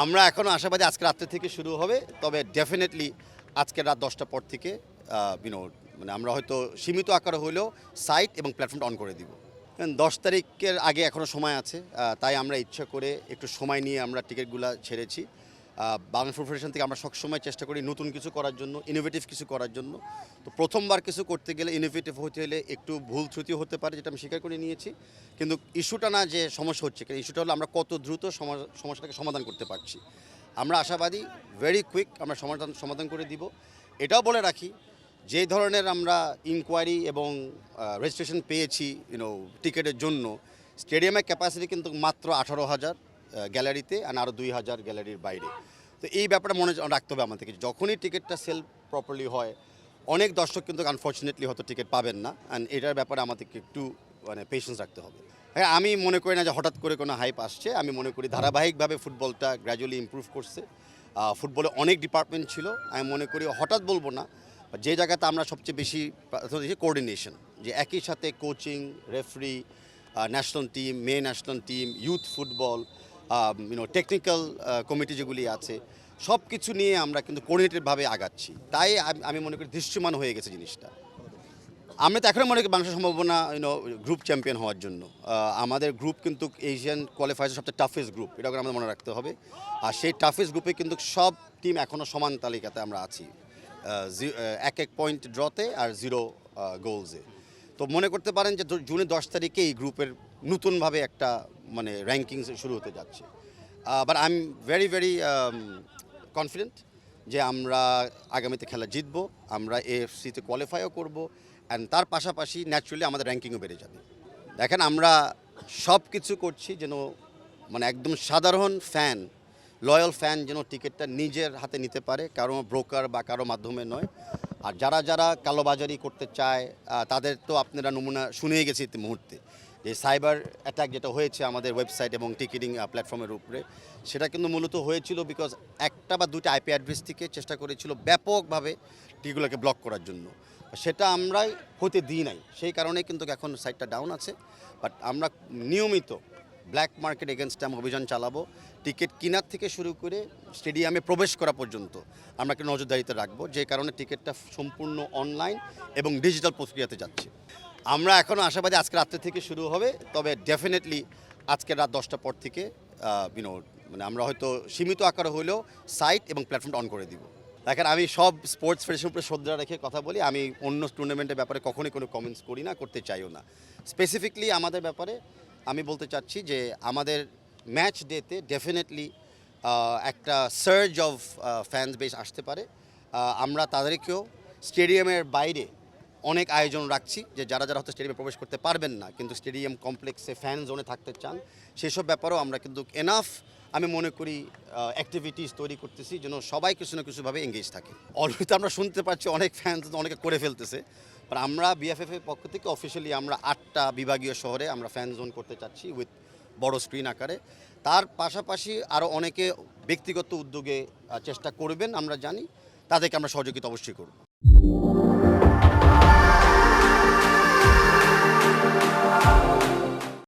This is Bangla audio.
আমরা এখনও আশাবাদী আজকে রাত্রে থেকে শুরু হবে, তবে ডেফিনেটলি আজকে রাত 10টার পর থেকে মানে আমরা হয়তো সীমিত আকারে হলেও সাইট এবং প্ল্যাটফর্মটা অন করে দিব। 10 তারিখের আগে এখনও সময় আছে, তাই আমরা ইচ্ছা করে একটু সময় নিয়ে আমরা টিকিটগুলো ছেড়েছি। বাংলা ফুড ফেডারেশন থেকে আমরা সবসময় চেষ্টা করি নতুন কিছু করার জন্য, ইনোভেটিভ কিছু করার জন্য। তো প্রথমবার কিছু করতে গেলে ইনোভেটিভ হতে হলে একটু ভুল ত্রুটি হতে পারে, যেটা আমি স্বীকার করে নিয়েছি। কিন্তু ইস্যুটা না যে সমস্যা হচ্ছে, কারণ ইস্যুটা হলো আমরা কত দ্রুত সমস্যাটাকে সমাধান করতে পারছি। আমরা আশাবাদী ভেরি কুইক আমরা সমাধান করে দিব। এটাও বলে রাখি, যে ধরনের আমরা ইনকোয়ারি এবং রেজিস্ট্রেশন পেয়েছি টিকিটের জন্য, স্টেডিয়ামের ক্যাপাসিটি কিন্তু মাত্র 18,000 গ্যালারিতে, আর আরও 2,000 গ্যালারির বাইরে। তো এই ব্যাপারটা মনে রাখতে হবে আমাদেরকে, যখনই টিকিটটা সেল প্রপারলি হয়, অনেক দর্শক কিন্তু আনফর্চুনেটলি হয়তো টিকিট পাবেন না, অ্যান্ড এটার ব্যাপারে আমাদেরকে একটু পেশেন্স রাখতে হবে। হ্যাঁ, আমি মনে করি না যে হঠাৎ করে কোনো হাইপ আসছে। আমি মনে করি ধারাবাহিকভাবে ফুটবলটা গ্র্যাজুয়ালি ইমপ্রুভ করছে। ফুটবলে অনেক ডিপার্টমেন্ট ছিল, আমি মনে করি হঠাৎ বলবো না, যে জায়গাতে আমরা সবচেয়ে বেশি কোঅর্ডিনেশন, যে একই সাথে কোচিং, রেফারি, ন্যাশনাল টিম, মেয়ে national team, youth football, technical committee যেগুলি আছে, সব কিছু নিয়ে আমরা কিন্তু কোঅর্ডিনেটেডভাবে আগাচ্ছি। তাই আমি মনে করি দৃশ্যমান হয়ে গেছে জিনিসটা। আমি তো এখনও মনে করি বাংলাদেশের সম্ভাবনা গ্রুপ চ্যাম্পিয়ন হওয়ার জন্য। আমাদের গ্রুপ কিন্তু এশিয়ান কোয়ালিফায়ার্সের সবচেয়ে টাফেস্ট গ্রুপ, এটা আমাদের মনে রাখতে হবে। আর সেই টাফেস্ট গ্রুপে কিন্তু সব টিম এখনও সমান তালিকাতে আমরা আছি, এক পয়েন্ট ড্রতে আর 0 গোলসে। তো মনে করতে পারেন যে জুনের 10 তারিখে এই গ্রুপের নতুনভাবে একটা র্যাঙ্কিং শুরু হতে যাচ্ছে। But I am very very confident যে আমরা আগামীতে খেলা জিতবো, আমরা এএফসিতে কোয়ালিফাইও করবো, অ্যান্ড তার পাশাপাশি ন্যাচুরালি আমাদের র্যাঙ্কিংও বেড়ে যাবে। দেখেন, আমরা সব কিছু করছি যেন একদম সাধারণ ফ্যান, লয়াল ফ্যান যেন টিকিটটা নিজের হাতে নিতে পারে, কারো ব্রোকার বা কারো মাধ্যমে নয়। আর যারা যারা কালোবাজারি করতে চায়, তাদের তো আপনারা নমুনা শুনেই গেছে এই মুহূর্তে, যে সাইবার অ্যাটাক যেটা হয়েছে আমাদের ওয়েবসাইট এবং টিকিটিং প্ল্যাটফর্মের উপরে, সেটা কিন্তু মূলত হয়েছিল বিকজ একটা বা দুটো আইপি অ্যাড্রেস থেকে চেষ্টা করেছিল ব্যাপকভাবে টিকিটগুলোকে ব্লক করার জন্য। সেটা আমরাই হতে দিই নাই, সেই কারণে কিন্তু এখন সাইটটা ডাউন আছে। বাট আমরা নিয়মিত ব্ল্যাক মার্কেট এগেনস্টে আমরা অভিযান চালাবো। টিকিট কেনার থেকে শুরু করে স্টেডিয়ামে প্রবেশ করা পর্যন্ত আমরা একটা নজরদারিতে রাখবো, যে কারণে টিকিটটা সম্পূর্ণ অনলাইন এবং ডিজিটাল প্রক্রিয়াতে যাচ্ছে। আমরা এখনও আশাবাদী আজকে রাত্রে থেকে শুরু হবে, তবে ডেফিনেটলি আজকে রাত 10টার পর থেকে আমরা হয়তো সীমিত আকারে হলেও সাইট এবং প্ল্যাটফর্মটা অন করে দিব। দেখেন, আমি সব স্পোর্টস ফেডারেশনের উপরে শ্রদ্ধা রেখে কথা বলি। আমি অন্য টুর্নামেন্টের ব্যাপারে কখনোই কোনো কমেন্টস করি না, করতে চাইও না। স্পেসিফিকলি আমাদের ব্যাপারে আমি বলতে চাচ্ছি যে আমাদের ম্যাচ ডেতে ডেফিনেটলি একটা সার্জ অফ ফ্যান্স বেস আসতে পারে। আমরা তাদেরকেও স্টেডিয়ামের বাইরে অনেক আয়োজন রাখছি, যে যারা যারা হয়তো স্টেডিয়ামে প্রবেশ করতে পারবেন না কিন্তু স্টেডিয়াম কমপ্লেক্সে ফ্যান জোনে থাকতে চান, সেসব ব্যাপারেও আমরা কিন্তু এনাফ আমি মনে করি অ্যাক্টিভিটিস তৈরি করতেছি যেন সবাই কিছু না কিছুভাবে এঙ্গেজ থাকে। অলরেডি আমরা শুনতে পাচ্ছি অনেক ফ্যান অনেকে করে ফেলতেছে, বাট আমরা বিএফএফের পক্ষ থেকে অফিসিয়ালি আমরা 8টা বিভাগীয় শহরে আমরা ফ্যান জোন করতে চাচ্ছি উইথ বড় স্ক্রিন আকারে। তার পাশাপাশি আরও অনেকে ব্যক্তিগত উদ্যোগে চেষ্টা করবেন, আমরা জানি, তাদেরকে আমরা সহযোগিতা অবশ্যই করব।